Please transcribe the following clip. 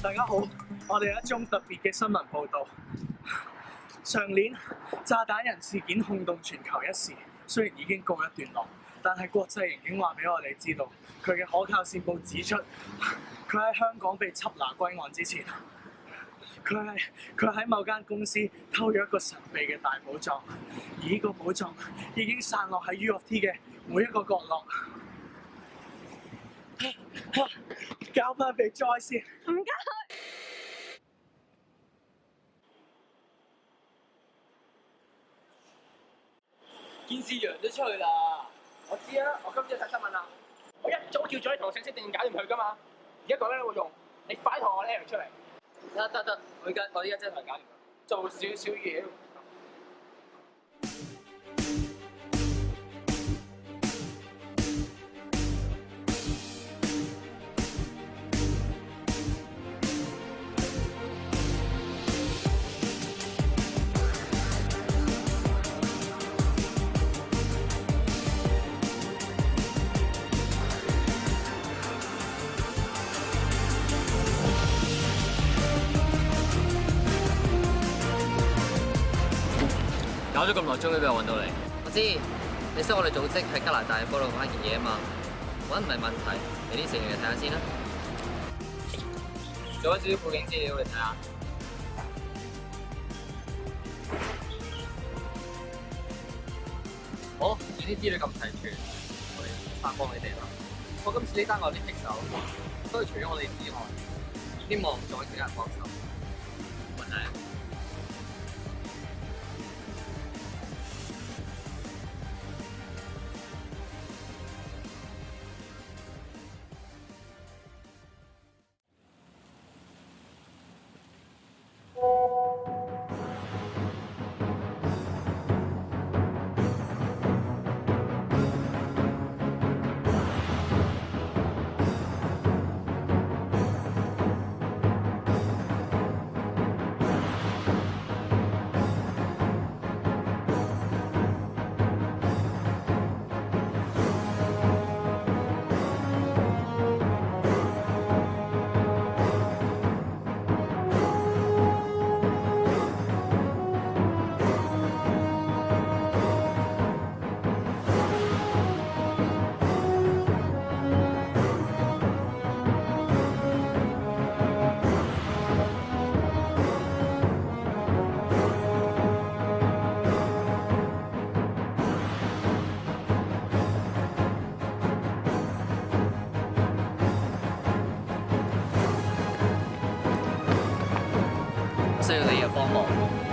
大家好，我哋有一宗特別嘅新聞報導。上年炸彈人事件轟動全球一時，雖然已經告一段落，但係國際刑警話俾我哋知道，佢嘅可靠線報指出，佢喺香港被緝拿歸案之前，佢喺某間公司偷咗一個神秘嘅大寶藏，而呢個寶藏已經散落喺 U of T 嘅每一個角落。交翻俾 Joy 先。唔該。件事揚咗出去啦！我知啊，我今朝睇新聞啦。我一早叫咗你同我正式定搞掂佢噶嘛。而家講緊有冇用？你快同我 L 出嚟！得，我依家真係同佢搞掂佢，做少少嘢。搞咗咁耐，終於俾我揾到你。我知，你識我哋組織喺加拿大嗰度買件嘢啊嘛，揾唔係問題，你啲成員嚟睇下先啦。做咗少少背景資料你睇下。好，你啲資料咁齊全，我哋翻幫你哋啦。我今次呢單我有啲棘手，所以除咗我哋之外，希望再揾其他人幫手。冇問題。需要你嘅幫忙。